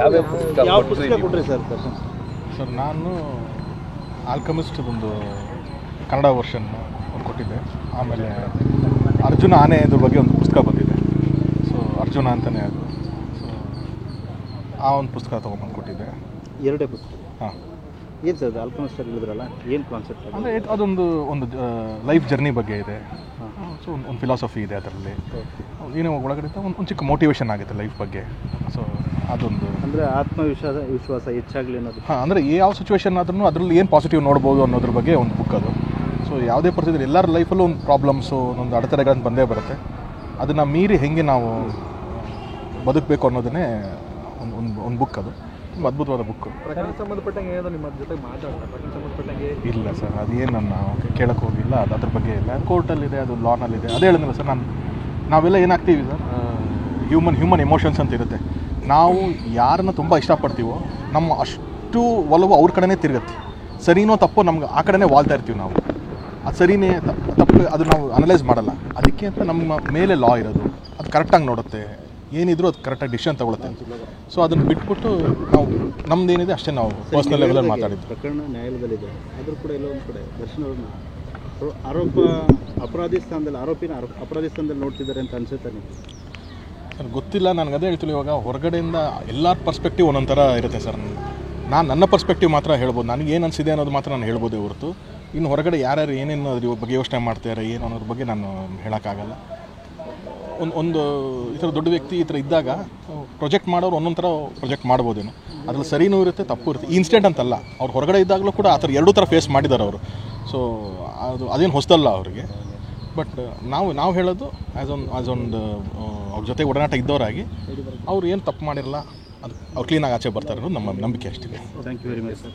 ಯಾವ ಪುಸ್ತಕ ಕೊಟ್ಟರೆ ಸರ್? ಸರ್ ನಾನು ಆಲ್ಕಮಿಸ್ಟ್ ಒಂದು ಕನ್ನಡ ವರ್ಷನ್ ಒಂದು ಕೊಟ್ಟಿದ್ದೆ. ಆಮೇಲೆ ಅರ್ಜುನ ಆನೆ ಇದ್ರ ಬಗ್ಗೆ ಒಂದು ಪುಸ್ತಕ ಬಂದಿದೆ. ಸೊ ಅರ್ಜುನ ಅಂತಲೇ ಅದು. ಸೊ ಆ ಒಂದು ಪುಸ್ತಕ ತೊಗೊಂಬಂದು ಕೊಟ್ಟಿದ್ದೆ. ಎರಡೇ ಪುಸ್ತಕ? ಹಾಂ. ಏನು ಸರ್ ಆಲ್ಕಮಿಸ್ಟ್ ಹೇಳಿದ್ರಲ್ಲ, ಏನು ಕಾನ್ಸೆಪ್ಟ್? ಅಂದರೆ ಅದೊಂದು ಲೈಫ್ ಜರ್ನಿ ಬಗ್ಗೆ ಇದೆ. ಸೊ ಒಂದು ಫಿಲಾಸಫಿ ಇದೆ ಅದರಲ್ಲಿ. ಏನೋ ಒಳಗಡೆ ಒಂದು ಚಿಕ್ಕ ಮೋಟಿವೇಶನ್ ಆಗುತ್ತೆ ಲೈಫ್ ಬಗ್ಗೆ. ಸೊ ಅದೊಂದು ಅಂದರೆ ವಿಶ್ವಾಸ ಹೆಚ್ಚಾಗಲಿ ಅನ್ನೋದು. ಹಾಂ, ಅಂದರೆ ಯಾವ ಸಿಚುವೇಶನ್ ಆದ್ರೂ ಅದರಲ್ಲಿ ಏನು ಪಾಸಿಟಿವ್ ನೋಡ್ಬೋದು ಅನ್ನೋದ್ರ ಬಗ್ಗೆ ಒಂದು ಬುಕ್ ಅದು. ಸೊ ಯಾವುದೇ ಪರಿಸ್ಥಿತಿ ಎಲ್ಲರ ಲೈಫಲ್ಲೂ ಒಂದು ಪ್ರಾಬ್ಲಮ್ಸು, ಒಂದು ಅಡೆತಡೆಗಳನ್ನು ಬಂದೇ ಬರುತ್ತೆ. ಅದನ್ನು ಮೀರಿ ಹೆಂಗೆ ನಾವು ಬದುಕಬೇಕು ಅನ್ನೋದನ್ನೇ ಒಂದು ಬುಕ್ ಅದು. ತುಂಬ ಅದ್ಭುತವಾದ ಬುಕ್. ಪ್ರಕರಣ ಸಂಬಂಧಪಟ್ಟಂಗೆ ಏನೋ ನಿಮ್ಮ ಜೊತೆ ಮಾತಾಡೋಣ? ಪ್ರಕರಣ ಸಂಬಂಧಪಟ್ಟಂಗೆ ಇಲ್ಲ ಸರ್, ಅದೇನು ನಾನು ಕೇಳಕ್ಕೆ ಹೋಗಿಲ್ಲ. ಅದ್ರ ಬಗ್ಗೆ ಇಲ್ಲ. ಕೋರ್ಟಲ್ಲಿದೆ, ಅದು ಲಾನಲ್ಲಿದೆ. ಅದೇ ಹೇಳಿದ್ನಲ್ಲ ಸರ್, ನಾವೆಲ್ಲ ಏನಾಗ್ತೀವಿ ಸರ್, ಹ್ಯೂಮನ್ ಎಮೋಷನ್ಸ್ ಅಂತ ಇರುತ್ತೆ. ನಾವು ಯಾರನ್ನ ತುಂಬ ಇಷ್ಟಪಡ್ತೀವೋ ನಮ್ಮ ಅಷ್ಟು ಒಲವು ಅವ್ರ ಕಡೆನೇ ತಿರುಗುತ್ತೆ. ಸರಿನೋ ತಪ್ಪೋ ನಮ್ಗೆ ಆ ಕಡೆನೇ ವಾಲ್ತಾ ಇರ್ತೀವಿ ನಾವು. ಅದು ಸರಿನೇ ತಪ್ಪು ಅದು ನಾವು ಅನಲೈಸ್ ಮಾಡಲ್ಲ. ಅದಕ್ಕೆ ಅಂತ ನಮ್ಮ ಮೇಲೆ ಲಾ ಇರೋದು, ಅದು ಕರೆಕ್ಟಾಗಿ ನೋಡುತ್ತೆ. ಏನಿದ್ರು ಅದು ಕರೆಕ್ಟಾಗಿ ಡಿಸಿಷನ್ ತಗೊಳುತ್ತೆ. ಸೊ ಅದನ್ನು ಬಿಟ್ಬಿಟ್ಟು ನಾವು ನಮ್ದೇನಿದೆ ಅಷ್ಟೇ ನಾವು ಪರ್ಸ್ನಲ್ ಲೆವೆಲಲ್ಲಿ ಮಾತಾಡಿದ್ದು. ಪ್ರಕರಣ ನ್ಯಾಯಾಲಯದಲ್ಲಿದೆ, ಆದರೂ ಕೂಡ ಎಲ್ಲೋ ಒಂದು ಕಡೆ ದರ್ಶನ್ ಅವ್ರನ್ನ ಅಪರಾಧಿ ಸ್ಥಾನದಲ್ಲಿ ನೋಡ್ತಿದ್ದಾರೆ ಅಂತ ಅನ್ಸುತ್ತೆ ನಿಮಗೆ? ಸರ್ ಗೊತ್ತಿಲ್ಲ, ನನಗೆ ಅದೇ ಹೇಳ್ತೀನಿ. ಇವಾಗ ಹೊರಗಡೆಯಿಂದ ಎಲ್ಲರ ಪರ್ಸ್ಪೆಕ್ಟಿವ್ ಒಂದೊಂದು ಥರ ಇರುತ್ತೆ ಸರ್. ನನ್ನ ಪರ್ಸ್ಪೆಕ್ಟಿವ್ ಮಾತ್ರ ಹೇಳ್ಬೋದು. ನನಗೇನು ಅನಿಸಿದೆ ಅನ್ನೋದು ಮಾತ್ರ ನಾನು ಹೇಳ್ಬೋದೇ ಹೊರತು ಇನ್ನು ಹೊರಗಡೆ ಯಾರ್ಯಾರು ಏನೇನು ಅದ್ರ ಬಗ್ಗೆ ಯೋಚನೆ ಮಾಡ್ತಾರೆ ಏನು ಅನ್ನೋದ್ರ ಬಗ್ಗೆ ನಾನು ಹೇಳೋಕ್ಕಾಗಲ್ಲ. ಒಂದು ಈ ಥರ ದೊಡ್ಡ ವ್ಯಕ್ತಿ ಈ ಥರ ಇದ್ದಾಗ ಪ್ರೊಜೆಕ್ಟ್ ಮಾಡೋರು ಒಂದೊಂದು ಥರ ಪ್ರೊಜೆಕ್ಟ್ ಮಾಡ್ಬೋದೇನು. ಅದ್ರಲ್ಲಿ ಸರಿನೂ ಇರುತ್ತೆ, ತಪ್ಪು ಇರುತ್ತೆ. ಈ ಇನ್ಸಿಡೆಂಟ್ ಅಂತಲ್ಲ, ಅವ್ರು ಹೊರಗಡೆ ಇದ್ದಾಗಲೂ ಕೂಡ ಆ ಥರ ಎರಡೂ ಥರ ಫೇಸ್ ಮಾಡಿದ್ದಾರೆ ಅವರು. ಸೊ ಅದೇನು ಹೊಸದಲ್ಲ ಅವರಿಗೆ. ಬಟ್ ನಾವು ಹೇಳೋದು ಆ್ಯಸ್ ಒಂದು ಅವ್ರ ಜೊತೆ ಒಡನಾಟ ಇದ್ದವರಾಗಿ ಅವ್ರು ಏನು ತಪ್ಪು ಮಾಡಿರಲ್ಲ, ಅದು ಅವ್ರು ಕ್ಲೀನಾಗಿ ಆಚೆ ಬರ್ತಾರೆ ಅನ್ನೋದು ನಮ್ಮ ನಂಬಿಕೆ ಅಷ್ಟೇ. Thank you very much sir.